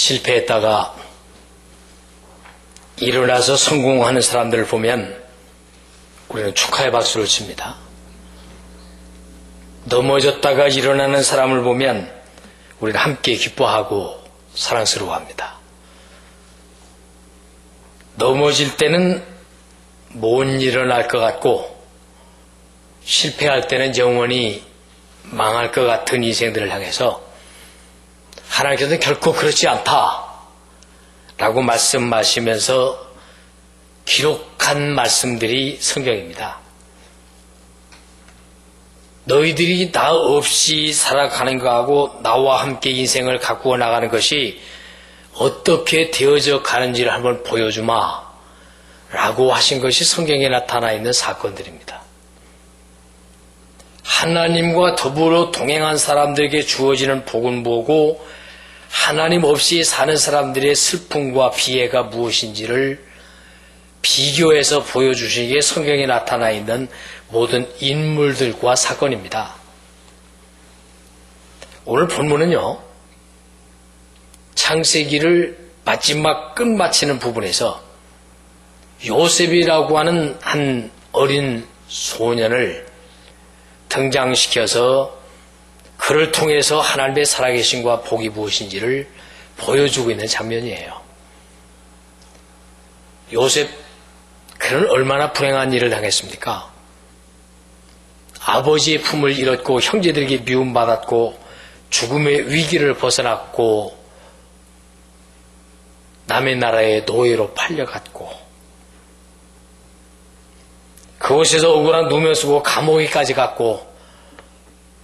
실패했다가 일어나서 성공하는 사람들을 보면 우리는 축하의 박수를 칩니다. 넘어졌다가 일어나는 사람을 보면 우리는 함께 기뻐하고 사랑스러워합니다. 넘어질 때는 못 일어날 것 같고 실패할 때는 영원히 망할 것 같은 인생들을 향해서 하나님께서는 결코 그렇지 않다 라고 말씀하시면서 기록한 말씀들이 성경입니다. 너희들이 나 없이 살아가는 것하고 나와 함께 인생을 가꾸어 나가는 것이 어떻게 되어져 가는지를 한번 보여주마 라고 하신 것이 성경에 나타나 있는 사건들입니다. 하나님과 더불어 동행한 사람들에게 주어지는 복은 뭐고 하나님 없이 사는 사람들의 슬픔과 비애가 무엇인지를 비교해서 보여주시는 게 성경에 나타나 있는 모든 인물들과 사건입니다. 오늘 본문은요, 창세기를 마지막 끝마치는 부분에서 요셉이라고 하는 한 어린 소년을 등장시켜서 그를 통해서 하나님의 살아계심과 복이 무엇인지를 보여주고 있는 장면이에요. 요셉, 그는 얼마나 불행한 일을 당했습니까? 아버지의 품을 잃었고 형제들에게 미움받았고 죽음의 위기를 벗어났고 남의 나라의 노예로 팔려갔고 그곳에서 억울한 누명 쓰고 감옥에까지 갔고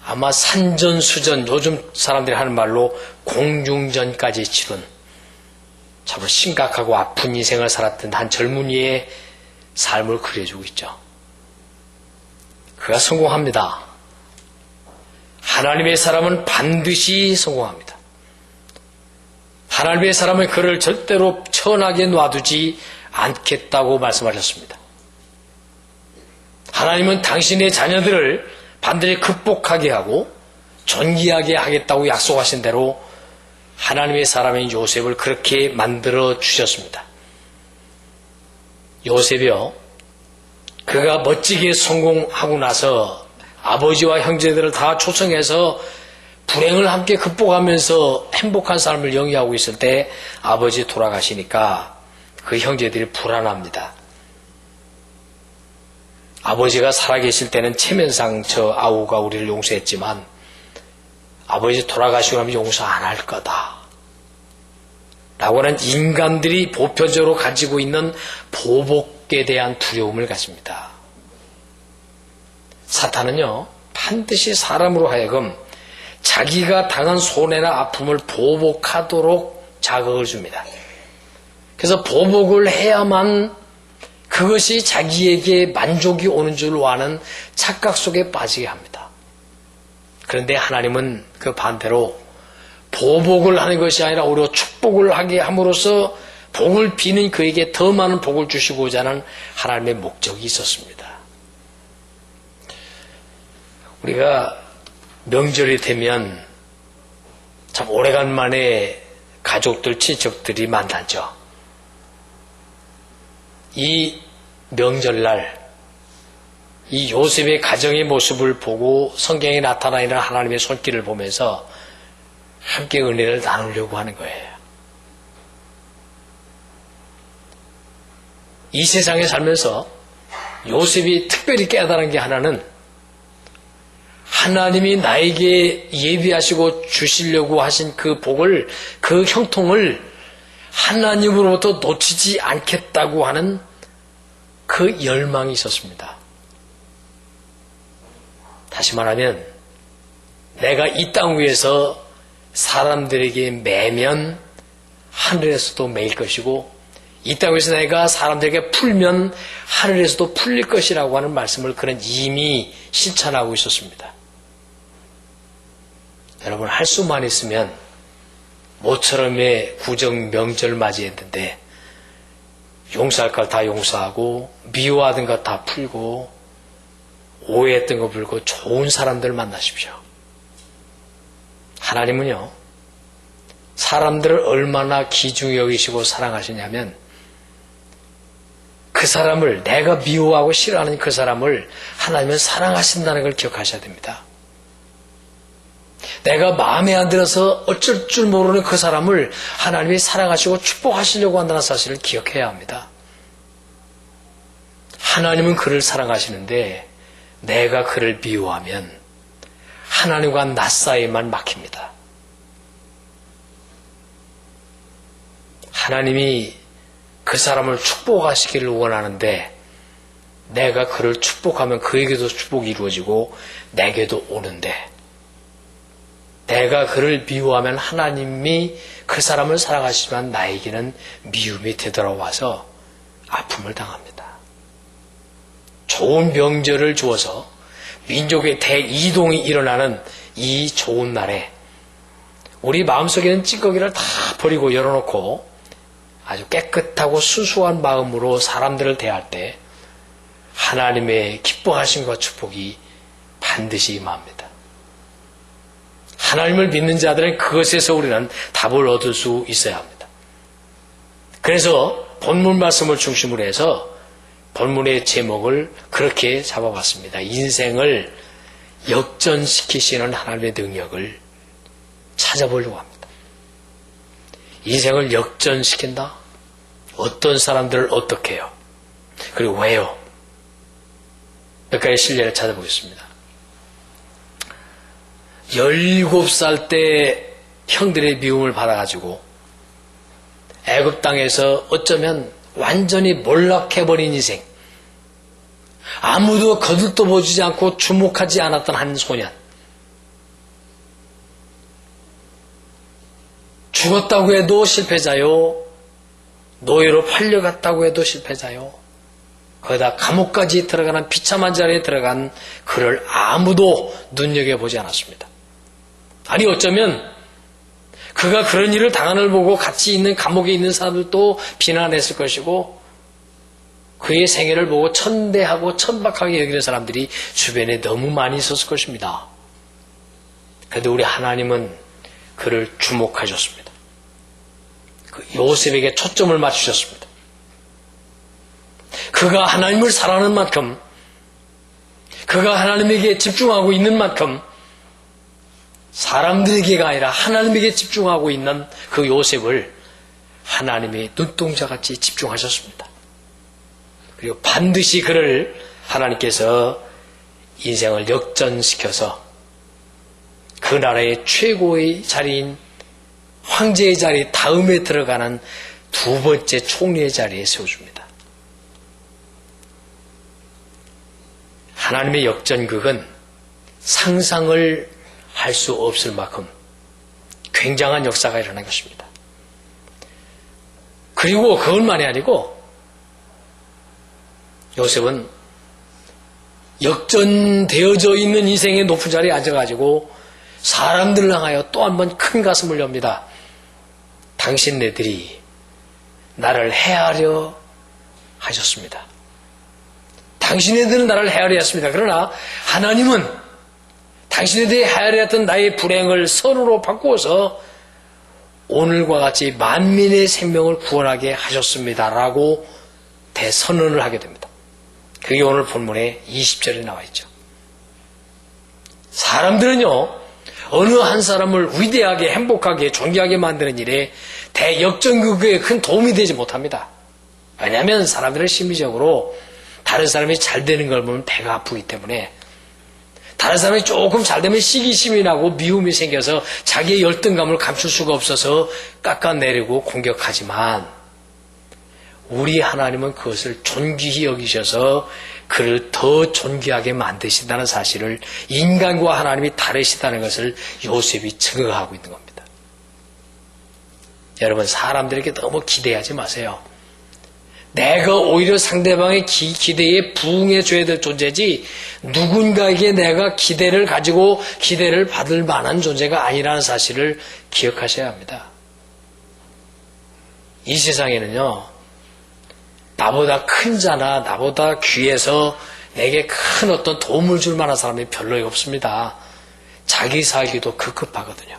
아마 산전수전, 요즘 사람들이 하는 말로 공중전까지 치른 참 심각하고 아픈 인생을 살았던 한 젊은이의 삶을 그려주고 있죠. 그가 성공합니다. 하나님의 사람은 반드시 성공합니다. 하나님의 사람은 그를 절대로 천하게 놔두지 않겠다고 말씀하셨습니다. 하나님은 당신의 자녀들을 반드시 극복하게 하고 존귀하게 하겠다고 약속하신 대로 하나님의 사람인 요셉을 그렇게 만들어 주셨습니다. 요셉이요, 그가 멋지게 성공하고 나서 아버지와 형제들을 다 초청해서 불행을 함께 극복하면서 행복한 삶을 영위하고 있을 때 아버지 돌아가시니까 그 형제들이 불안합니다. 아버지가 살아계실 때는 체면상 저 아우가 우리를 용서했지만 아버지 돌아가시고 나면 용서 안 할 거다 라고 하는 인간들이 보편적으로 가지고 있는 보복에 대한 두려움을 가집니다. 사탄은요, 반드시 사람으로 하여금 자기가 당한 손해나 아픔을 보복하도록 자극을 줍니다. 그래서 보복을 해야만 그것이 자기에게 만족이 오는 줄 아는 착각 속에 빠지게 합니다. 그런데 하나님은 그 반대로 보복을 하는 것이 아니라 오히려 축복을 하게 함으로써 복을 비는 그에게 더 많은 복을 주시고자 하는 하나님의 목적이 있었습니다. 우리가 명절이 되면 참 오래간만에 가족들, 친척들이 만나죠. 이 명절날 이 요셉의 가정의 모습을 보고 성경에 나타나 있는 하나님의 손길을 보면서 함께 은혜를 나누려고 하는 거예요. 이 세상에 살면서 요셉이 특별히 깨달은 게 하나는 하나님이 나에게 예비하시고 주시려고 하신 그 복을, 그 형통을 하나님으로부터 놓치지 않겠다고 하는 그 열망이 있었습니다. 다시 말하면 내가 이 땅 위에서 사람들에게 매면 하늘에서도 매일 것이고 이 땅에서 내가 사람들에게 풀면 하늘에서도 풀릴 것이라고 하는 말씀을 그는 이미 실천하고 있었습니다. 여러분, 할 수만 있으면 모처럼의 구정 명절 맞이했는데 용서할 걸 다 용서하고 미워하던 것 다 풀고 오해했던 거 풀고 좋은 사람들 만나십시오. 하나님은요, 사람들을 얼마나 귀중히 여기시고 사랑하시냐면 그 사람을, 내가 미워하고 싫어하는 그 사람을 하나님은 사랑하신다는 걸 기억하셔야 됩니다. 내가 마음에 안 들어서 어쩔 줄 모르는 그 사람을 하나님이 사랑하시고 축복하시려고 한다는 사실을 기억해야 합니다. 하나님은 그를 사랑하시는데 내가 그를 미워하면 하나님과 나 사이에만 막힙니다. 하나님이 그 사람을 축복하시기를 원하는데 내가 그를 축복하면 그에게도 축복이 이루어지고 내게도 오는데, 내가 그를 미워하면 하나님이 그 사람을 사랑하시지만 나에게는 미움이 되돌아와서 아픔을 당합니다. 좋은 명절을 주어서 민족의 대이동이 일어나는 이 좋은 날에 우리 마음속에는 찌꺼기를 다 버리고 열어놓고 아주 깨끗하고 순수한 마음으로 사람들을 대할 때 하나님의 기뻐하심과 축복이 반드시 임합니다. 하나님을 믿는 자들은 그것에서 우리는 답을 얻을 수 있어야 합니다. 그래서 본문 말씀을 중심으로 해서 본문의 제목을 그렇게 잡아봤습니다. 인생을 역전시키시는 하나님의 능력을 찾아보려고 합니다. 인생을 역전시킨다? 어떤 사람들을 어떻게 해요? 그리고 왜요? 몇 가지 실례를 찾아보겠습니다. 17살 때 형들의 미움을 받아가지고 애굽 땅에서 어쩌면 완전히 몰락해버린 인생, 아무도 거들떠 보지 않고 주목하지 않았던 한 소년, 죽었다고 해도 실패자요, 노예로 팔려갔다고 해도 실패자요, 거기다 감옥까지 들어가는 비참한 자리에 들어간 그를 아무도 눈여겨보지 않았습니다. 아니 어쩌면 그가 그런 일을 당하는 걸 보고 같이 있는 감옥에 있는 사람들도 비난했을 것이고 그의 생애를 보고 천대하고 천박하게 여기는 사람들이 주변에 너무 많이 있었을 것입니다. 그런데 우리 하나님은 그를 주목하셨습니다. 그 요셉에게 초점을 맞추셨습니다. 그가 하나님을 사랑하는 만큼, 그가 하나님에게 집중하고 있는 만큼 사람들에게가 아니라 하나님에게 집중하고 있는 그 요셉을 하나님의 눈동자같이 집중하셨습니다. 그리고 반드시 그를 하나님께서 인생을 역전시켜서 그 나라의 최고의 자리인 황제의 자리 다음에 들어가는 두 번째 총리의 자리에 세워줍니다. 하나님의 역전극은 상상을 할 수 없을 만큼 굉장한 역사가 일어난 것입니다. 그리고 그것만이 아니고 요셉은 역전되어져 있는 인생의 높은 자리에 앉아가지고 사람들을 향하여 또 한 번 큰 가슴을 엽니다. 당신네들이 나를 해하려 하셨습니다. 당신네들은 나를 해하려 했습니다. 그러나 하나님은 당신네들이 해하려 했던 나의 불행을 선으로 바꾸어서 오늘과 같이 만민의 생명을 구원하게 하셨습니다. 라고 대선언을 하게 됩니다. 그게 오늘 본문의 20절에 나와 있죠. 사람들은요, 어느 한 사람을 위대하게 행복하게 존귀하게 만드는 일에 대역전극에 큰 도움이 되지 못합니다. 왜냐하면 사람들은 심리적으로 다른 사람이 잘 되는 걸 보면 배가 아프기 때문에, 다른 사람이 조금 잘 되면 시기심이 나고 미움이 생겨서 자기의 열등감을 감출 수가 없어서 깎아내리고 공격하지만, 우리 하나님은 그것을 존귀히 여기셔서 그를 더 존귀하게 만드신다는 사실을, 인간과 하나님이 다르시다는 것을 요셉이 증거하고 있는 겁니다. 여러분, 사람들에게 너무 기대하지 마세요. 내가 오히려 상대방의 기대에 부응해줘야 될 존재지, 누군가에게 내가 기대를 가지고 기대를 받을 만한 존재가 아니라는 사실을 기억하셔야 합니다. 이 세상에는요, 나보다 큰 자나 나보다 귀해서 내게 큰 어떤 도움을 줄 만한 사람이 별로 없습니다. 자기 살기도 급급하거든요.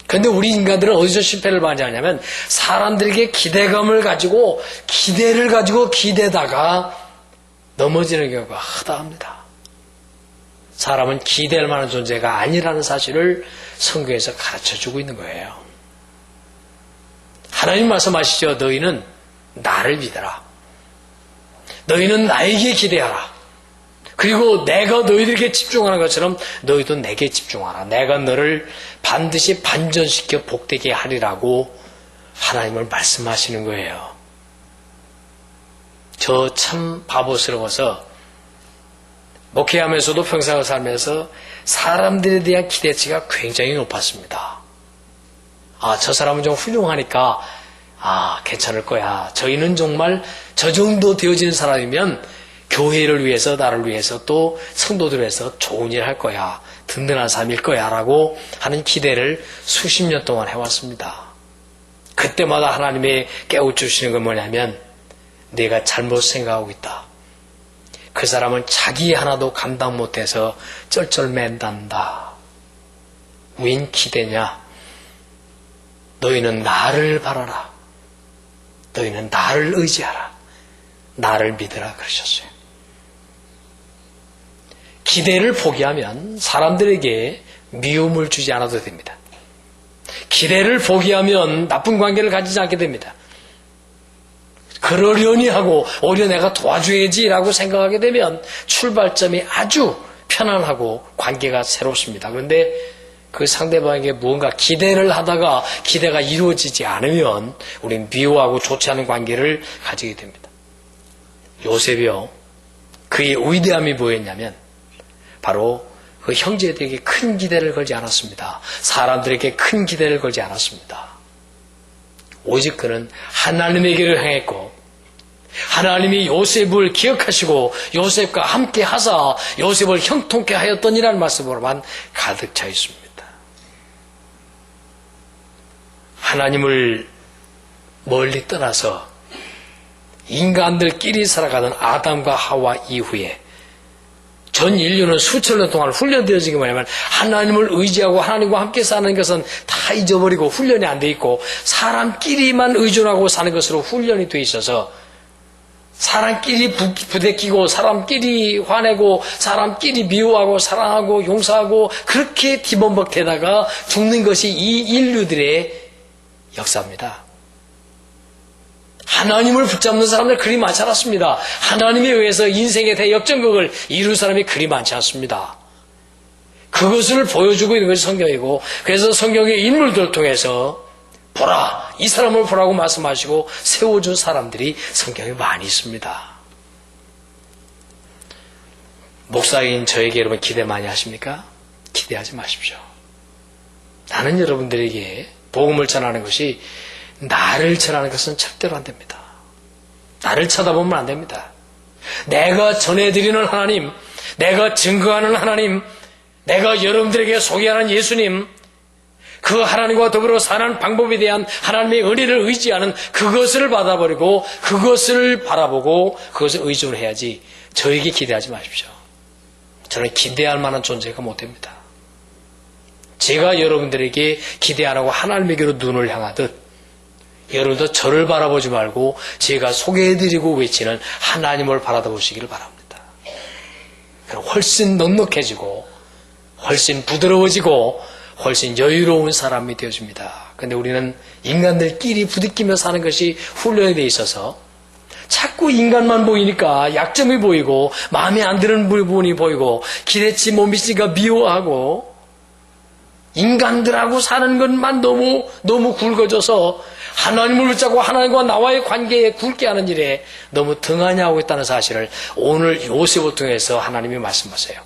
근데 우리 인간들은 어디서 실패를 많이 하냐면 사람들에게 기대감을 가지고 기대를 가지고 기대다가 넘어지는 경우가 허다합니다. 사람은 기대할 만한 존재가 아니라는 사실을 성경에서 가르쳐주고 있는 거예요. 하나님 말씀하시죠. 너희는 나를 믿어라. 너희는 나에게 기대하라. 그리고 내가 너희들에게 집중하는 것처럼 너희도 내게 집중하라. 내가 너를 반드시 반전시켜 복되게 하리라고 하나님을 말씀하시는 거예요. 저 참 바보스러워서 목회하면서도 평생을 살면서 사람들에 대한 기대치가 굉장히 높았습니다. 저 사람은 좀 훌륭하니까 괜찮을 거야. 저희는 정말 저 정도 되어지는 사람이면 교회를 위해서 나를 위해서 또 성도들을 위해서 좋은 일 할 거야. 든든한 삶일 거야 라고 하는 기대를 수십 년 동안 해왔습니다. 그때마다 하나님이 깨우쳐주시는 건 뭐냐면 내가 잘못 생각하고 있다. 그 사람은 자기 하나도 감당 못해서 쩔쩔맨단다. 웬 기대냐? 너희는 나를 바라라. 너희는 나를 의지하라. 나를 믿으라 그러셨어요. 기대를 포기하면 사람들에게 미움을 주지 않아도 됩니다. 기대를 포기하면 나쁜 관계를 가지지 않게 됩니다. 그러려니 하고 오히려 내가 도와줘야지라고 생각하게 되면 출발점이 아주 편안하고 관계가 새롭습니다. 그런데 그 상대방에게 무언가 기대를 하다가 기대가 이루어지지 않으면 우리는 미워하고 좋지 않은 관계를 가지게 됩니다. 요셉이요. 그의 위대함이 뭐였냐면 바로 그 형제들에게 큰 기대를 걸지 않았습니다. 사람들에게 큰 기대를 걸지 않았습니다. 오직 그는 하나님에게를 향했고 하나님이 요셉을 기억하시고 요셉과 함께 하사 요셉을 형통케 하였더니라는 말씀으로만 가득 차 있습니다. 하나님을 멀리 떠나서 인간들끼리 살아가던 아담과 하와 이후에 전 인류는 수천 년 동안 훈련되어진 게 뭐냐면 하나님을 의지하고 하나님과 함께 사는 것은 다 잊어버리고 훈련이 안 돼 있고 사람끼리만 의존하고 사는 것으로 훈련이 돼 있어서 사람끼리 부대끼고 사람끼리 화내고 사람끼리 미워하고 사랑하고 용서하고 그렇게 뒤범벅대다가 죽는 것이 이 인류들의 역사입니다. 하나님을 붙잡는 사람들 그리 많지 않았습니다. 하나님에 의해서 인생의 대역전극을 이룬 사람이 그리 많지 않습니다. 그것을 보여주고 있는 것이 성경이고 그래서 성경의 인물들을 통해서 보라, 이 사람을 보라고 말씀하시고 세워준 사람들이 성경에 많이 있습니다. 목사인 저에게 여러분 기대 많이 하십니까? 기대하지 마십시오. 나는 여러분들에게 복음을 전하는 것이 나를 전하는 것은 절대로 안 됩니다. 나를 쳐다보면 안 됩니다. 내가 전해드리는 하나님, 내가 증거하는 하나님, 내가 여러분들에게 소개하는 예수님, 그 하나님과 더불어 사는 방법에 대한 하나님의 은혜를 의지하는 그것을 받아버리고 그것을 바라보고 그것을 의존해야지 저에게 기대하지 마십시오. 저는 기대할 만한 존재가 못 됩니다. 제가 여러분들에게 기대 안 하고 하나님에게로 눈을 향하듯 여러분도 저를 바라보지 말고 제가 소개해드리고 외치는 하나님을 바라보시기를 바랍니다. 그럼 훨씬 넉넉해지고 훨씬 부드러워지고 훨씬 여유로운 사람이 되어집니다. 그런데 우리는 인간들끼리 부딪히며 사는 것이 훈련이 돼 있어서 자꾸 인간만 보이니까 약점이 보이고 마음에 안 드는 부분이 보이고 기대치 못 미치니까 미워하고 인간들하고 사는 것만 너무 굵어져서 하나님을 붙잡고 하나님과 나와의 관계에 굵게 하는 일에 너무 등한히 하고 있다는 사실을 오늘 요셉을 통해서 하나님이 말씀하세요.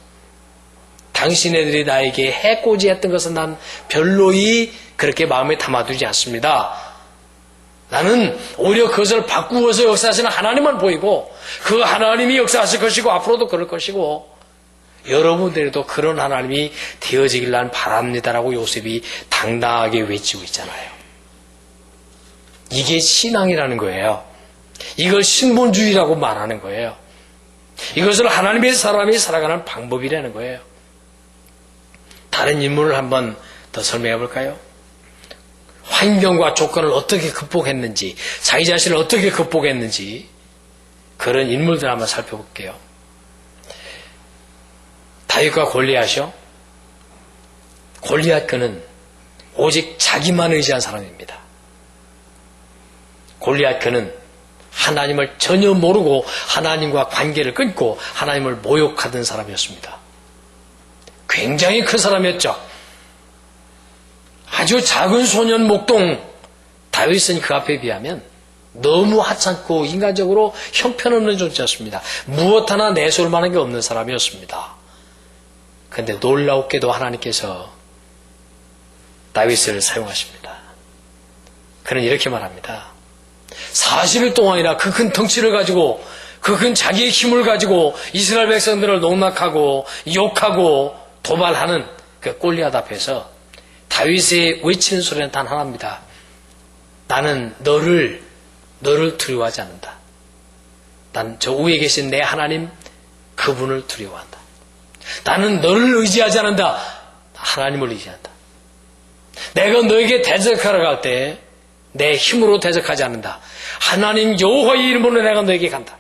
당신네들이 나에게 해코지했던 것은 난 별로이 그렇게 마음에 담아두지 않습니다. 나는 오히려 그것을 바꾸어서 역사하시는 하나님만 보이고 그 하나님이 역사하실 것이고 앞으로도 그럴 것이고 여러분들에도 그런 하나님이 되어지길 난 바랍니다라고 요셉이 당당하게 외치고 있잖아요. 이게 신앙이라는 거예요. 이걸 신본주의라고 말하는 거예요. 이것을 하나님의 사람이 살아가는 방법이라는 거예요. 다른 인물을 한번 더 설명해 볼까요? 환경과 조건을 어떻게 극복했는지, 자기 자신을 어떻게 극복했는지 그런 인물들 한번 살펴볼게요. 다윗과 골리앗이요. 골리앗 그는 오직 자기만 의지한 사람입니다. 골리앗 그는 하나님을 전혀 모르고 하나님과 관계를 끊고 하나님을 모욕하던 사람이었습니다. 굉장히 큰 사람이었죠. 아주 작은 소년 목동 다윗은 그 앞에 비하면 너무 하찮고 인간적으로 형편없는 존재였습니다. 무엇 하나 내세울 만한 게 없는 사람이었습니다. 그런데 놀라웠게도 하나님께서 다윗을 사용하십니다. 그는 이렇게 말합니다. 40일 동안이나 그 큰 덩치를 가지고 그 큰 자기의 힘을 가지고 이스라엘 백성들을 농락하고 욕하고 도발하는 그 골리앗 앞에서 다윗의 외치는 소리는 단 하나입니다. 나는 너를 두려워하지 않는다. 난 저 위에 계신 내 하나님 그분을 두려워한다. 나는 너를 의지하지 않는다. 하나님을 의지한다. 내가 너에게 대적하러 갈 때 내 힘으로 대적하지 않는다. 하나님 여호와의 이름으로 내가 너에게 간다.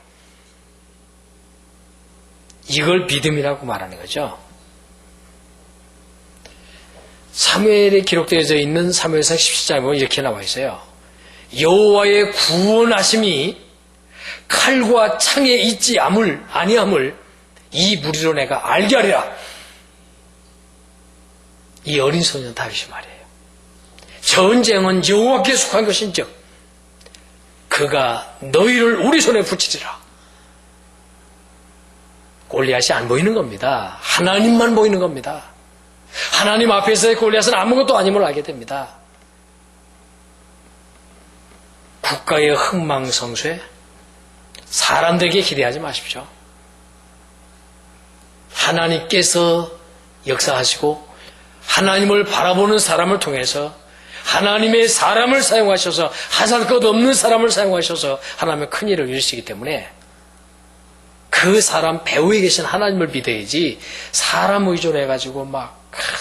이걸 믿음이라고 말하는 거죠. 사무엘에 기록되어져 있는 사무엘상 17장에 보면 이렇게 나와 있어요. 여호와의 구원하심이 칼과 창에 있지 아니함을 이 무리로 내가 알게 하리라. 이 어린 소년 다윗이 말이에요. 전쟁은 여호와께 속한 것인즉 그가 너희를 우리 손에 붙이리라. 골리앗이 안 보이는 겁니다. 하나님만 보이는 겁니다. 하나님 앞에서의 골리앗은 아무것도 아님을 알게 됩니다. 국가의 흥망성쇠, 사람들에게 기대하지 마십시오. 하나님께서 역사하시고 하나님을 바라보는 사람을 통해서 하나님의 사람을 사용하셔서 하살 것 없는 사람을 사용하셔서 하나님의 큰 일을 이루시기 때문에 그 사람 배후에 계신 하나님을 믿어야지 사람 의존해가지고 막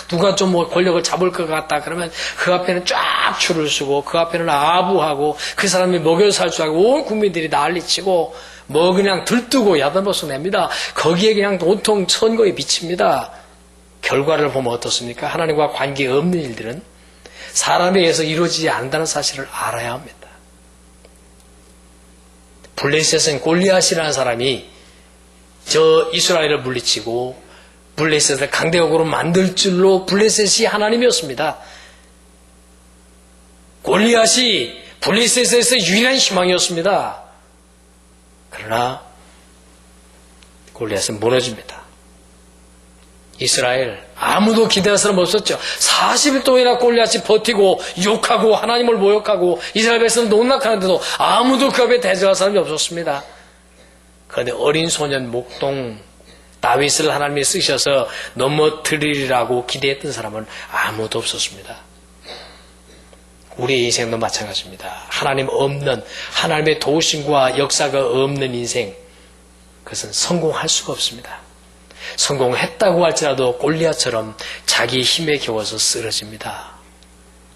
누가 좀 뭐 권력을 잡을 것 같다 그러면 그 앞에는 쫙 줄을 서고 그 앞에는 아부하고 그 사람이 먹여 살 줄 알고 온 국민들이 난리치고 뭐 그냥 들뜨고 야단버스 냅니다. 거기에 그냥 온통 선거에 비칩니다. 결과를 보면 어떻습니까? 하나님과 관계 없는 일들은 사람에 의해서 이루어지지 않는다는 사실을 알아야 합니다. 블레셋은 골리앗이라는 사람이 저 이스라엘을 물리치고 블레셋을 강대국으로 만들 줄로 블레셋이 하나님이었습니다. 골리앗이 블레셋에서 유일한 희망이었습니다. 그러나 골리앗은 무너집니다. 이스라엘 아무도 기대할 사람 없었죠. 40일 동안이나 골리앗이 버티고 욕하고 하나님을 모욕하고 이스라엘 백성을 농락하는데도 아무도 그 앞에 대적할 사람이 없었습니다. 그런데 어린 소년 목동 다윗을 하나님이 쓰셔서 넘어뜨리리라고 기대했던 사람은 아무도 없었습니다. 우리의 인생도 마찬가지입니다. 하나님 없는, 하나님의 도우심과 역사가 없는 인생, 그것은 성공할 수가 없습니다. 성공했다고 할지라도 골리앗처럼 자기 힘에 겨워서 쓰러집니다.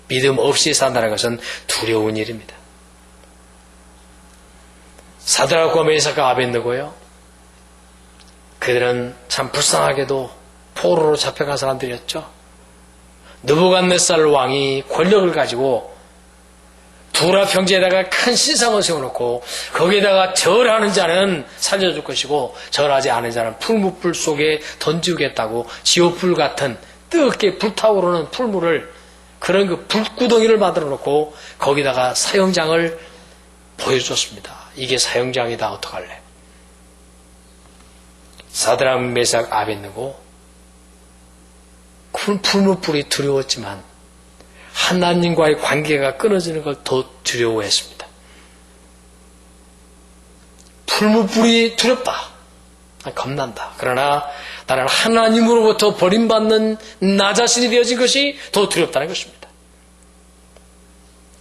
믿음 없이 산다는 것은 두려운 일입니다. 사드락과 메삭과 아벳느고요. 그들은 참 불쌍하게도 포로로 잡혀간 사람들이었죠. 느부갓네살 왕이 권력을 가지고 두라 평지에다가 큰 신상을 세워놓고 거기에다가 절하는 자는 살려줄 것이고 절하지 않은 자는 풀무불 속에 던지겠다고 지옥불 같은 뜨겁게 불타오르는 풀물을 그런 그 불구덩이를 만들어 놓고 거기다가 사형장을 보여줬습니다. 이게 사형장이다 어떡할래? 사드락 메삭 아벳느고 풀무불이 두려웠지만 하나님과의 관계가 끊어지는 걸 더 두려워했습니다. 풀무불이 두렵다. 겁난다. 그러나 나는 하나님으로부터 버림받는 나 자신이 되어진 것이 더 두렵다는 것입니다.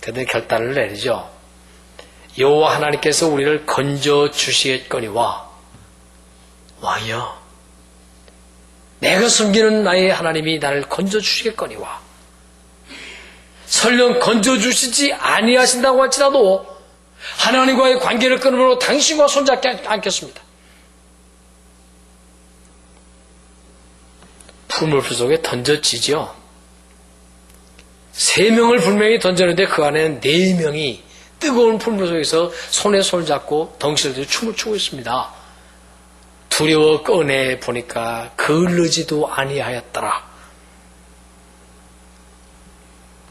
그런데 결단을 내리죠. 여호와 하나님께서 우리를 건져 주시겠거니와 왕이여 내가 섬기는 나의 하나님이 나를 건져 주시겠거니와 설령 건져주시지 아니하신다고 할지라도 하나님과의 관계를 끊으므로 당신과 손잡지 않겠습니다. 풀물풀 속에 던져지죠. 3명을 분명히 던졌는데 그 안에는 4명이 뜨거운 풀물 속에서 손에 손을 잡고 덩실을 들고 춤을 추고 있습니다. 두려워 꺼내 보니까 거르지도 아니하였더라.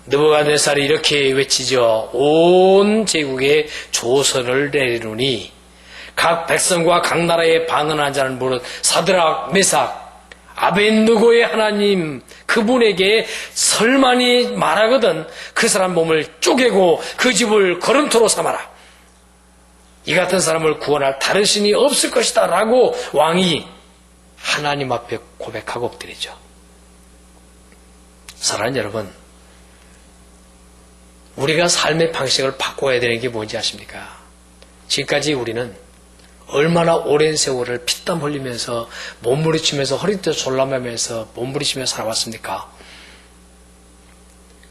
느부갓네살이 이렇게 외치죠. 온 제국에 조서를 내리노니 각 백성과 각 나라에 방언한 자는 무릇 사드락, 메삭, 아벤느고의 하나님 그분에게 설만이 말하거든 그 사람 몸을 쪼개고 그 집을 거름토로 삼아라. 이 같은 사람을 구원할 다른 신이 없을 것이다 라고 왕이 하나님 앞에 고백하고 엎드리죠. 사랑하는 여러분, 우리가 삶의 방식을 바꿔야 되는 게 뭔지 아십니까? 지금까지 우리는 얼마나 오랜 세월을 피땀 흘리면서 몸부림치면서 허리띠 졸라매면서 몸부림치며 살아왔습니까?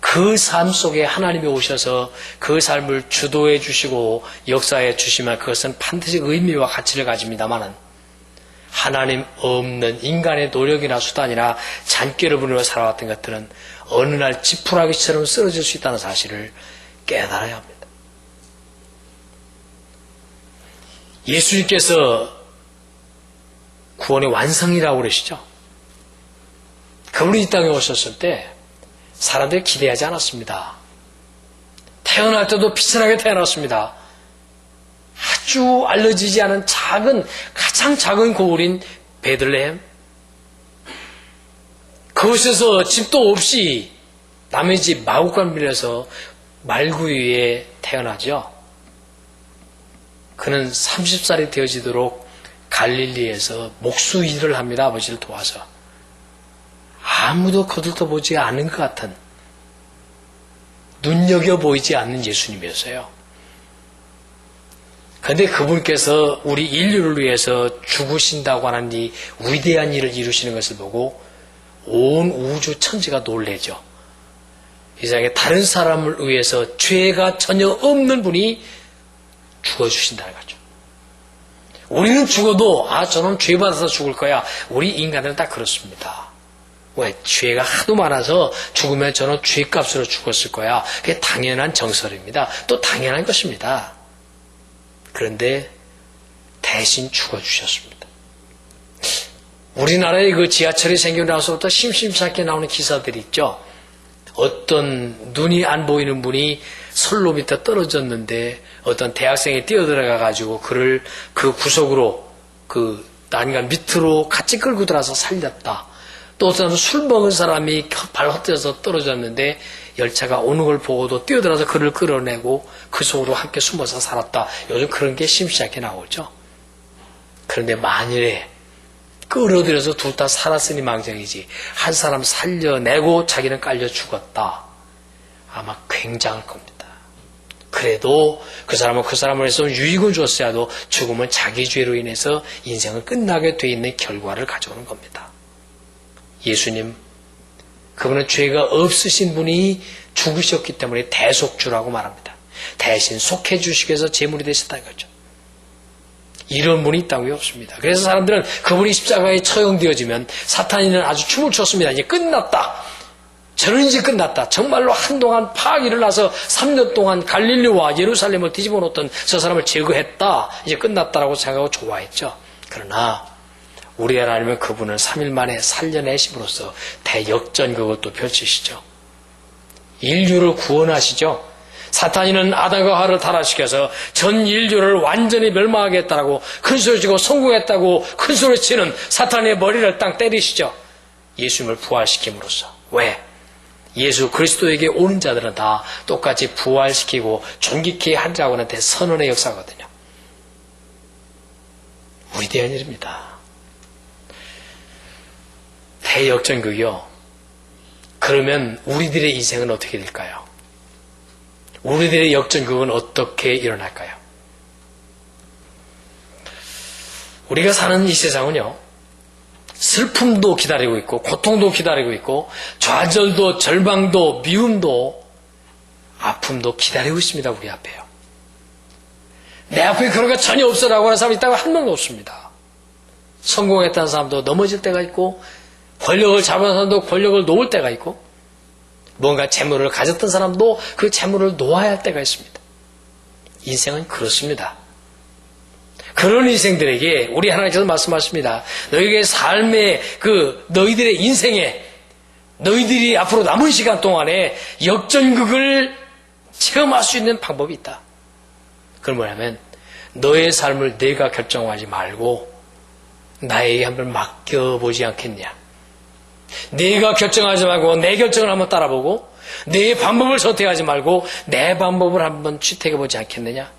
그 삶 속에 하나님이 오셔서 그 삶을 주도해 주시고 역사해 주시면 그것은 반드시 의미와 가치를 가집니다마는 하나님 없는 인간의 노력이나 수단이나 잔꾀를 부리며 살아왔던 것들은 어느 날 지푸라기처럼 쓰러질 수 있다는 사실을 깨달아야 합니다. 예수님께서 구원의 완성이라고 그러시죠. 그분이 이 땅에 오셨을 때 사람들이 기대하지 않았습니다. 태어날 때도 비천하게 태어났습니다. 아주 알려지지 않은 가장 작은 고을인 베들레헴. 그곳에서 집도 없이 남의 집 마구간 밀려서 말구 위에 태어나죠. 그는 30살이 되어지도록 갈릴리에서 목수 일을 합니다. 아버지를 도와서. 아무도 거들떠보지 않은 것 같은 눈여겨보이지 않는 예수님이었어요. 그런데 그분께서 우리 인류를 위해서 죽으신다고 하는 이 위대한 일을 이루시는 것을 보고 온 우주 천지가 놀래죠. 이 세상에 다른 사람을 위해서 죄가 전혀 없는 분이 죽어주신다는 거죠. 우리는 죽어도 저는 죄 받아서 죽을 거야. 우리 인간들은 다 그렇습니다. 왜? 죄가 하도 많아서 죽으면 저는 죄값으로 죽었을 거야. 그게 당연한 정설입니다. 또 당연한 것입니다. 그런데 대신 죽어주셨습니다. 우리나라에 그 지하철이 생겨나서부터 심심찮게 나오는 기사들이 있죠. 어떤 눈이 안 보이는 분이 선로 밑에 떨어졌는데 어떤 대학생이 뛰어들어가 가지고 그를 그 구석으로 그 난간 밑으로 같이 끌고 들어가서 살렸다. 또 어떤 사람은 술 먹은 사람이 발 헛되어서 떨어졌는데 열차가 오는 걸 보고도 뛰어들어서 그를 끌어내고 그 속으로 함께 숨어서 살았다. 요즘 그런 게 심심찮게 나오죠. 그런데 만일에 끌어들여서 둘 다 살았으니 망정이지 한 사람 살려내고 자기는 깔려 죽었다. 아마 굉장할 겁니다. 그래도 그 사람은 그 사람을 해서 유익은 줬어야 해도 죽음은 자기 죄로 인해서 인생을 끝나게 돼 있는 결과를 가져오는 겁니다. 예수님, 그분은 죄가 없으신 분이 죽으셨기 때문에 대속주라고 말합니다. 대신 속해 주시기 위해서 제물이 되셨다는 거죠. 이런 분이 있다는 게 없습니다. 그래서 사람들은 그분이 십자가에 처형되어지면 사탄이는 아주 춤을 췄습니다. 이제 끝났다. 저는 이제 끝났다. 정말로 한동안 팍 일어나서 3년 동안 갈릴리와 예루살렘을 뒤집어 놓던 저 사람을 제거했다. 이제 끝났다라고 생각하고 좋아했죠. 그러나 우리 하나님은 그분을 3일 만에 살려내심으로써 대역전극을 또 펼치시죠. 인류를 구원하시죠. 사탄이는 아담과 하와를 타락시켜서 전 인류를 완전히 멸망하겠다라고 큰소리치고 성공했다고 큰소리치는 사탄의 머리를 땅 때리시죠. 예수님을 부활시킴으로써. 왜? 예수 그리스도에게 오는 자들은 다 똑같이 부활시키고 존귀케 하자고 하는 대선언의 역사거든요. 위대한 일입니다. 대역전극이요. 그러면 우리들의 인생은 어떻게 될까요? 우리들의 역전극은 어떻게 일어날까요? 우리가 사는 이 세상은요, 슬픔도 기다리고 있고 고통도 기다리고 있고 좌절도 절망도 미움도 아픔도 기다리고 있습니다. 우리 앞에요. 내 앞에 그런 거 전혀 없어라고 하는 사람이 있다고 한 명도 없습니다. 성공했다는 사람도 넘어질 때가 있고, 권력을 잡은 사람도 권력을 놓을 때가 있고, 뭔가 재물을 가졌던 사람도 그 재물을 놓아야 할 때가 있습니다. 인생은 그렇습니다. 그런 인생들에게 우리 하나님께서 말씀하십니다. 너희의 삶의 너희들의 인생에 너희들이 앞으로 남은 시간 동안에 역전극을 체험할 수 있는 방법이 있다. 그건 뭐냐면 너의 삶을 내가 결정하지 말고 나에게 한번 맡겨보지 않겠냐. 내가 결정하지 말고 내 결정을 한번 따라보고 내 방법을 선택하지 말고 내 방법을 한번 채택해보지 않겠느냐.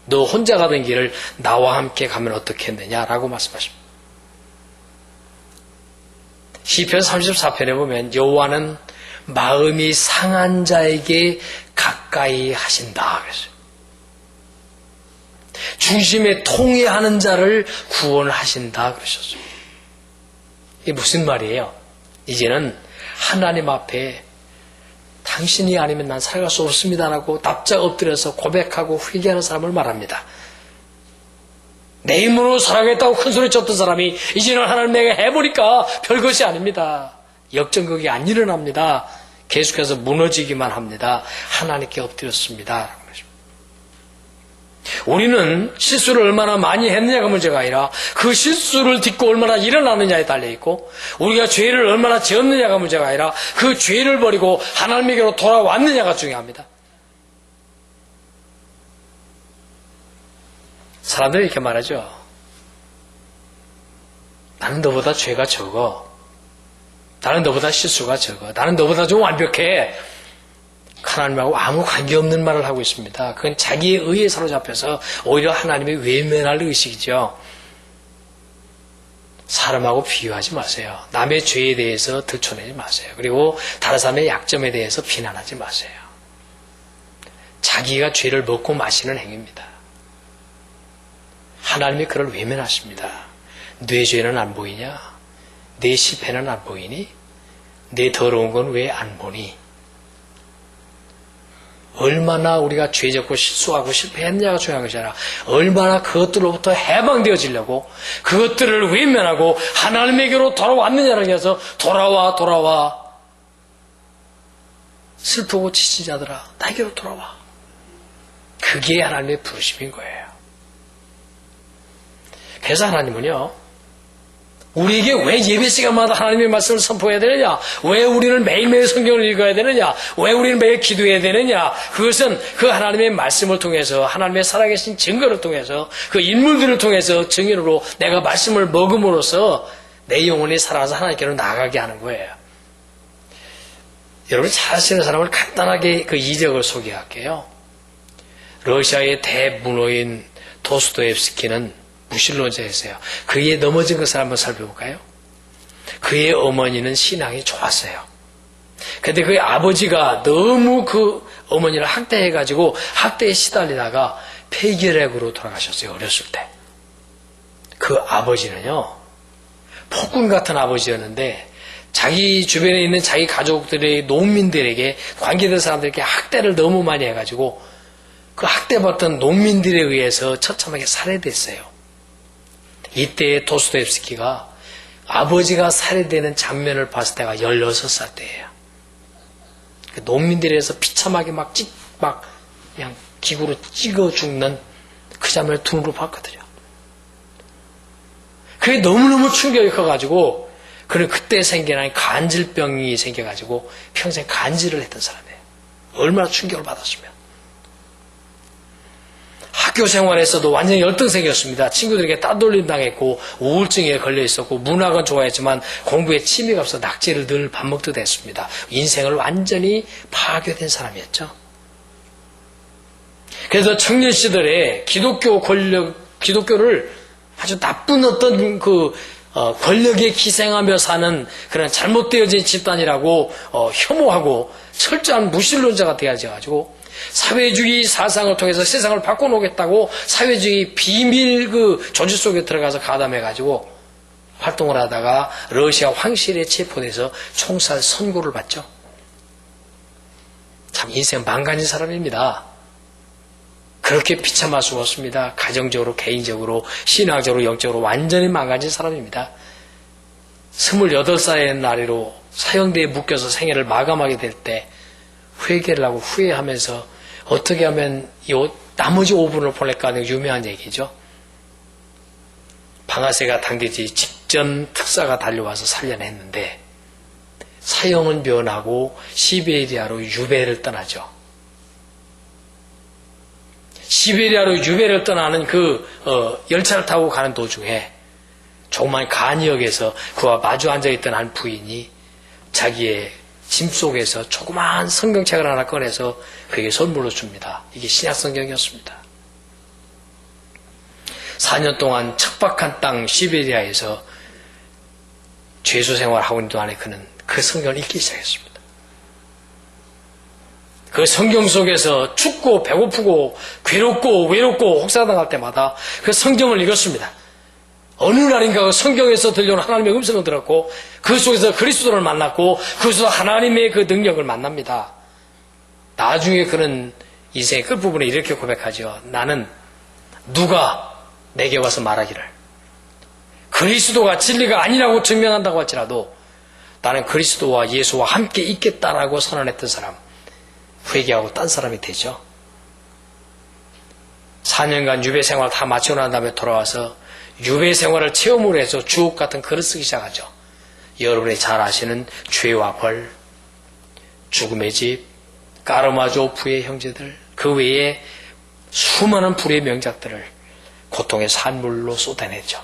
너 혼자 가던 길을 나와 함께 가면 어떻겠느냐라고 말씀하십니다. 시편 34편에 보면 여호와는 마음이 상한 자에게 가까이 하신다 그랬어요. 중심에 통회하는 자를 구원하신다 그러셨어요. 이게 무슨 말이에요? 이제는 하나님 앞에 당신이 아니면 난 살아갈 수 없습니다라고 납작 엎드려서 고백하고 회개하는 사람을 말합니다. 내 힘으로 살아가겠다고 큰소리 쳤던 사람이 이제는 하나님 내가 해보니까 별것이 아닙니다. 역전극이 안 일어납니다. 계속해서 무너지기만 합니다. 하나님께 엎드렸습니다. 우리는 실수를 얼마나 많이 했느냐가 문제가 아니라 그 실수를 딛고 얼마나 일어나느냐에 달려있고, 우리가 죄를 얼마나 지었느냐가 문제가 아니라 그 죄를 버리고 하나님에게로 돌아왔느냐가 중요합니다. 사람들이 이렇게 말하죠. 나는 너보다 죄가 적어. 나는 너보다 실수가 적어. 나는 너보다 좀 완벽해. 하나님하고 아무 관계없는 말을 하고 있습니다. 그건 자기의 의에 사로잡혀서 오히려 하나님의 외면할 의식이죠. 사람하고 비교하지 마세요. 남의 죄에 대해서 들춰내지 마세요. 그리고 다른 사람의 약점에 대해서 비난하지 마세요. 자기가 죄를 먹고 마시는 행위입니다. 하나님이 그를 외면하십니다. 내 죄는 안 보이냐? 내 실패는 안 보이니? 내 더러운 건 왜 안 보니? 얼마나 우리가 죄졌고 실수하고 실패했냐가 중요한 것이 아니라 얼마나 그것들로부터 해방되어지려고 그것들을 외면하고 하나님에게로 돌아왔느냐를 해서 돌아와 슬프고 지친 자들아 나에게로 돌아와. 그게 하나님의 부르심인 거예요. 그래서 하나님은요, 우리에게 왜 예배 시간마다 하나님의 말씀을 선포해야 되느냐? 왜 우리는 매일매일 성경을 읽어야 되느냐? 왜 우리는 매일 기도해야 되느냐? 그것은 그 하나님의 말씀을 통해서, 하나님의 살아계신 증거를 통해서, 그 인물들을 통해서 증인으로 내가 말씀을 먹음으로써 내 영혼이 살아서 하나님께로 나아가게 하는 거예요. 여러분 잘 아시는 사람을 간단하게 그 이적을 소개할게요. 러시아의 대문호인 도스토옙스키는 무신론자였어요. 그의 넘어진 것을 한번 살펴볼까요? 그의 어머니는 신앙이 좋았어요. 그런데 그의 아버지가 너무 그 어머니를 학대해가지고 학대에 시달리다가 폐결핵으로 돌아가셨어요. 어렸을 때. 그 아버지는요, 폭군 같은 아버지였는데 자기 주변에 있는 자기 가족들의 농민들에게, 관계된 사람들에게 학대를 너무 많이 해가지고 그 학대받던 농민들에 의해서 처참하게 살해됐어요. 이때 도스토옙스키가 아버지가 살해되는 장면을 봤을 때가 16살 때예요. 농민들에서 비참하게 막 그냥 기구로 찍어 죽는 그 장면을 두 눈으로 봤거든요. 그게 너무너무 충격이 커가지고, 그는 그때 생겨난 간질병이 생겨가지고 평생 간질을 했던 사람이에요. 얼마나 충격을 받았으면. 학교 생활에서도 완전히 열등생이었습니다. 친구들에게 따돌림 당했고 우울증에 걸려 있었고 문학은 좋아했지만 공부에 취미가 없어 낙제를 늘 밥 먹듯 했습니다. 인생을 완전히 파괴된 사람이었죠. 그래서 청년 시절에 기독교를 아주 나쁜 어떤 권력에 기생하며 사는 그런 잘못되어진 집단이라고 혐오하고 철저한 무신론자가 되어져가지고 사회주의 사상을 통해서 세상을 바꿔놓겠다고 사회주의 비밀 조직 속에 들어가서 가담해가지고 활동을 하다가 러시아 황실에 체포돼서 총살 선고를 받죠. 참 인생 망가진 사람입니다. 그렇게 비참할 수가 없습니다. 가정적으로, 개인적으로, 신앙적으로, 영적으로 완전히 망가진 사람입니다. 28살의 나이로 사형대에 묶여서 생애를 마감하게 될 때 회개를 하고 후회하면서 어떻게 하면 요 나머지 5분을 보낼까 하는 유명한 얘기죠. 방아쇠가 당기지 직전 특사가 달려와서 살려냈는데 사형은 면하고 시베리아로 유배를 떠나죠. 시베리아로 유배를 떠나는 열차를 타고 가는 도중에 조그만 간역에서 그와 마주 앉아있던 한 부인이 자기의 짐 속에서 조그만 성경책을 하나 꺼내서 그에게 선물로 줍니다. 이게 신약성경이었습니다. 4년 동안 척박한 땅 시베리아에서 죄수 생활하고 있는 동안에 그는 그 성경을 읽기 시작했습니다. 그 성경 속에서 춥고 배고프고 괴롭고 외롭고 혹사당할 때마다 그 성경을 읽었습니다. 어느 날인가 그 성경에서 들려오는 하나님의 음성을 들었고 그 속에서 그리스도를 만났고 그 속에서 하나님의 그 능력을 만납니다. 나중에 그는 인생의 끝부분에 이렇게 고백하죠. 나는 누가 내게 와서 말하기를 그리스도가 진리가 아니라고 증명한다고 할지라도 나는 그리스도와 예수와 함께 있겠다라고 선언했던 사람, 회개하고 딴 사람이 되죠. 4년간 유배 생활 다 마치고 난 다음에 돌아와서 유배 생활을 체험으로 해서 주옥 같은 글을 쓰기 시작하죠. 여러분이 잘 아시는 죄와 벌, 죽음의 집, 까르마조프의 형제들, 그 외에 수많은 불의 명작들을 고통의 산물로 쏟아내죠.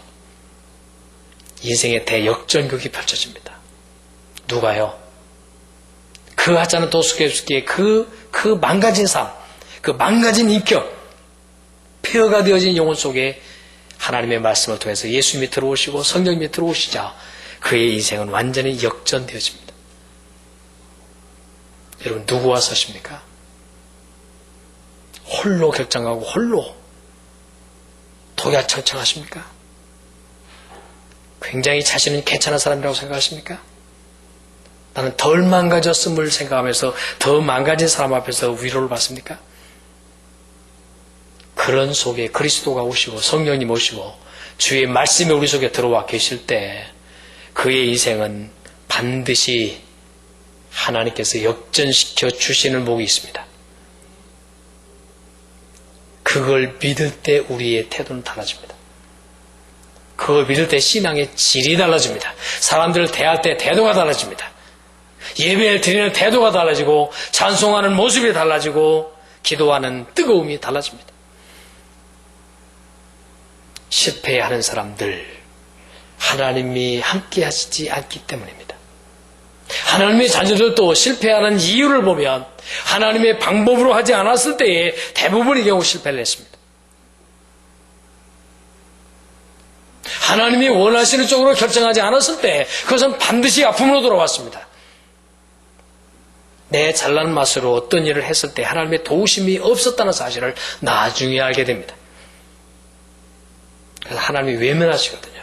인생의 대역전극이 펼쳐집니다. 누가요? 그 하찮은 도스토옙스키의 그 망가진 삶, 그 망가진 인격, 폐허가 되어진 영혼 속에 하나님의 말씀을 통해서 예수님이 들어오시고 성령님이 들어오시자 그의 인생은 완전히 역전되어집니다. 여러분 누구와 서십니까? 홀로 결정하고 홀로 도야청청하십니까? 굉장히 자신은 괜찮은 사람이라고 생각하십니까? 나는 덜 망가졌음을 생각하면서 더 망가진 사람 앞에서 위로를 받습니까? 그런 속에 그리스도가 오시고 성령님 오시고 주의 말씀이 우리 속에 들어와 계실 때 그의 인생은 반드시 하나님께서 역전시켜 주시는 복이 있습니다. 그걸 믿을 때 우리의 태도는 달라집니다. 그걸 믿을 때 신앙의 질이 달라집니다. 사람들을 대할 때 태도가 달라집니다. 예배를 드리는 태도가 달라지고 찬송하는 모습이 달라지고 기도하는 뜨거움이 달라집니다. 실패하는 사람들 하나님이 함께 하시지 않기 때문입니다. 하나님의 자녀들도 실패하는 이유를 보면 하나님의 방법으로 하지 않았을 때에 대부분의 경우 실패를 했습니다. 하나님이 원하시는 쪽으로 결정하지 않았을 때 그것은 반드시 아픔으로 돌아왔습니다. 내 잘난 맛으로 어떤 일을 했을 때 하나님의 도우심이 없었다는 사실을 나중에 알게 됩니다. 그래서 하나님이 외면하시거든요.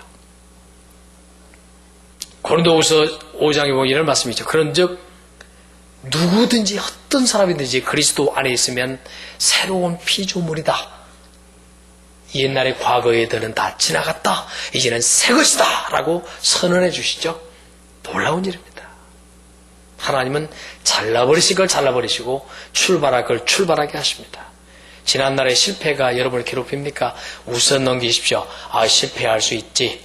고린도후서 5장에 보면 이런 말씀이 있죠. 그런즉 누구든지 어떤 사람이든지 그리스도 안에 있으면 새로운 피조물이다. 옛날의 과거의 들은 다 지나갔다. 이제는 새 것이다. 라고 선언해 주시죠. 놀라운 일입니다. 하나님은 잘라버리실 걸 잘라버리시고 출발할 걸 출발하게 하십니다. 지난날의 실패가 여러분을 괴롭힙니까? 우선 넘기십시오. 실패할 수 있지.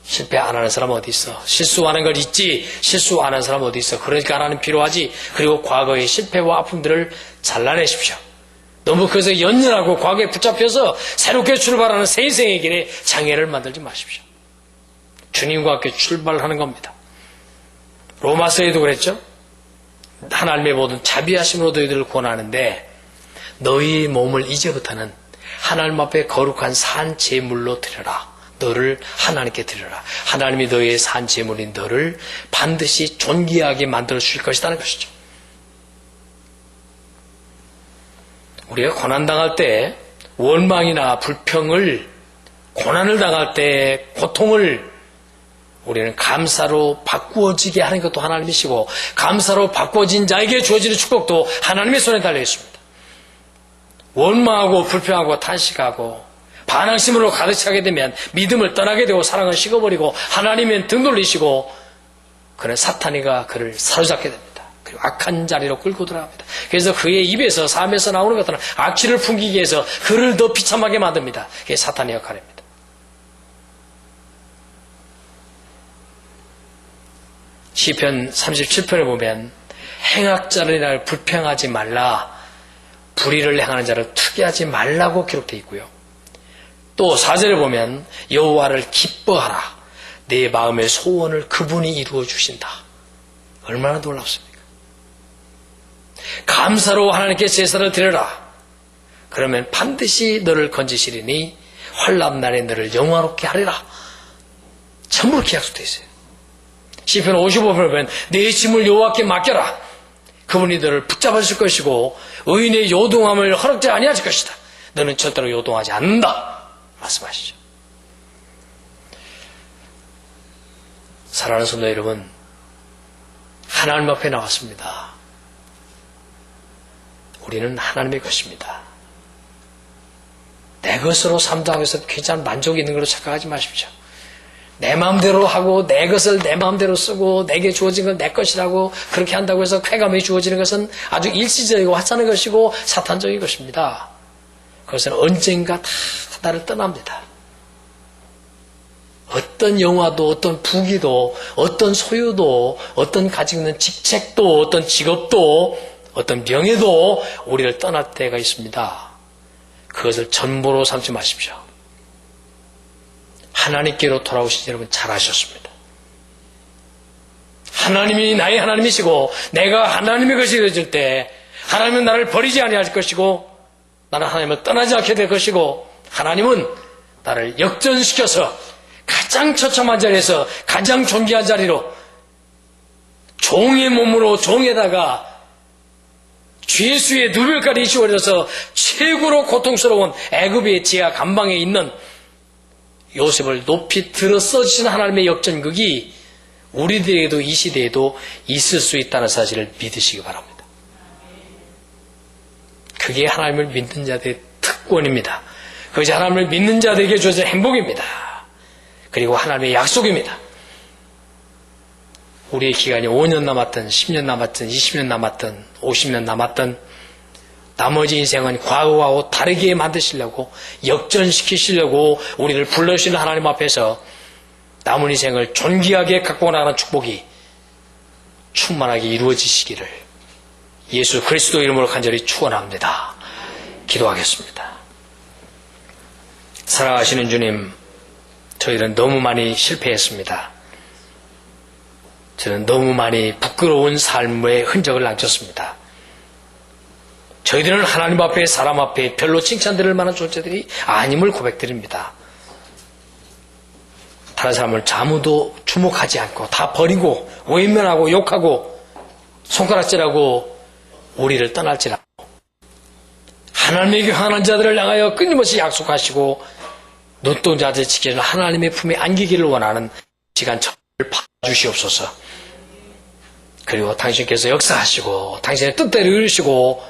실패 안 하는 사람 어디 있어? 실수하는 걸 있지. 실수 안 하는 사람 어디 있어? 그러니까 하나님 필요하지. 그리고 과거의 실패와 아픔들을 잘라내십시오. 너무 그것에 연연하고 과거에 붙잡혀서 새롭게 출발하는 새 인생의 길에 장애를 만들지 마십시오. 주님과 함께 출발하는 겁니다. 로마서에도 그랬죠. 하나님의 모든 자비하심으로 너희들을 권하는데 너희 몸을 이제부터는 하나님 앞에 거룩한 산 제물로 드려라. 너를 하나님께 드려라. 하나님이 너희의 산 제물인 너를 반드시 존귀하게 만들어 주실 것이라는 것이죠. 우리가 고난당할 때 원망이나 불평을 고난을 당할 때 고통을 우리는 감사로 바꾸어지게 하는 것도 하나님이시고 감사로 바꿔진 자에게 주어지는 축복도 하나님의 손에 달려 있습니다. 원망하고 불평하고 탄식하고 반항심으로 가득 차게 되면 믿음을 떠나게 되고 사랑을 식어버리고 하나님은 등 돌리시고 그는 사탄이가 그를 사로잡게 됩니다. 그리고 악한 자리로 끌고 들어갑니다. 그래서 그의 입에서 삶에서 나오는 것들은 악취를 풍기기 위해서 그를 더 비참하게 만듭니다. 그게 사탄의 역할입니다. 시편 37편을 보면 행악자를 인하여 불평하지 말라, 불의를 행하는 자를 투기하지 말라고 기록되어 있고요. 또 4절에 보면 여호와를 기뻐하라, 내 마음의 소원을 그분이 이루어 주신다. 얼마나 놀랍습니까? 감사로 하나님께 제사를 드려라. 그러면 반드시 너를 건지시리니 환난 날에 너를 영화롭게 하리라. 전부 이렇게 약속되어 있어요. 시편 55편을 보면 내 짐을 여호와께 맡겨라. 그분이 너를 붙잡아 줄 것이고 의인의 요동함을 허락지 아니하실 것이다. 너는 절대로 요동하지 않는다 말씀하시죠. 사랑하는 성도 여러분, 하나님 앞에 나왔습니다. 우리는 하나님의 것입니다. 내 것으로 삶다고 해서 괜찮은 만족이 있는 걸로 착각하지 마십시오. 내 마음대로 하고 내 것을 내 마음대로 쓰고 내게 주어진 건 내 것이라고 그렇게 한다고 해서 쾌감이 주어지는 것은 아주 일시적이고 하찮은 것이고 사탄적인 것입니다. 그것은 언젠가 다 나를 떠납니다. 어떤 영화도 어떤 부귀도 어떤 소유도 어떤 가지고 있는 직책도 어떤 직업도 어떤 명예도 우리를 떠날 때가 있습니다. 그것을 전부로 삼지 마십시오. 하나님께로 돌아오신 여러분 잘하셨습니다. 하나님이 나의 하나님이시고 내가 하나님의 것이 되어질 때 하나님은 나를 버리지 아니할 것이고 나는 하나님을 떠나지 않게 될 것이고 하나님은 나를 역전시켜서 가장 처참한 자리에서 가장 존귀한 자리로 종의 몸으로 종에다가 죄수의 누별까지 씌워져서 최고로 고통스러운 애굽의 지하 감방에 있는 요셉을 높이 들어 써주신 하나님의 역전극이 우리들에게도 이 시대에도 있을 수 있다는 사실을 믿으시기 바랍니다. 그게 하나님을 믿는 자들의 특권입니다. 그것이 하나님을 믿는 자들에게 주어진 행복입니다. 그리고 하나님의 약속입니다. 우리의 기간이 5년 남았든 10년 남았든 20년 남았든 50년 남았든 나머지 인생은 과거하고 다르게 만드시려고 역전시키시려고 우리를 불러주시는 하나님 앞에서 남은 인생을 존귀하게 갖고 나가는 축복이 충만하게 이루어지시기를 예수 그리스도 이름으로 간절히 축원합니다. 기도하겠습니다. 사랑하시는 주님, 저희는 너무 많이 실패했습니다. 저는 너무 많이 부끄러운 삶의 흔적을 남겼습니다. 저희들은 하나님 앞에 사람 앞에 별로 칭찬드릴 만한 존재들이 아님을 고백드립니다. 다른 사람을 아무도 주목하지 않고 다 버리고 외면하고 욕하고 손가락질하고 우리를 떠날지라도 하나님에게 향한 자들을 향하여 끊임없이 약속하시고 눈동자들 지키는 하나님의 품에 안기기를 원하는 시간 저를 봐주시옵소서. 그리고 당신께서 역사하시고 당신의 뜻대로 이루시고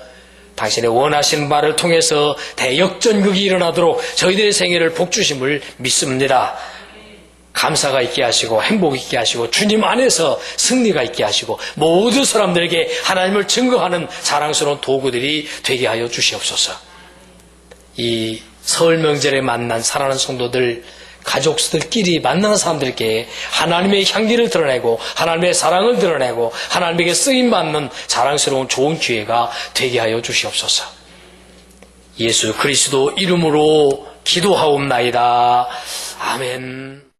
당신의 원하시는 바를 통해서 대역전극이 일어나도록 저희들의 생애를 복주심을 믿습니다. 감사가 있게 하시고 행복 있게 하시고 주님 안에서 승리가 있게 하시고 모든 사람들에게 하나님을 증거하는 자랑스러운 도구들이 되게 하여 주시옵소서. 이 설 명절에 만난 사랑하는 성도들 가족들끼리 만나는 사람들께 하나님의 향기를 드러내고 하나님의 사랑을 드러내고 하나님에게 쓰임받는 자랑스러운 좋은 기회가 되게 하여 주시옵소서. 예수 그리스도 이름으로 기도하옵나이다. 아멘.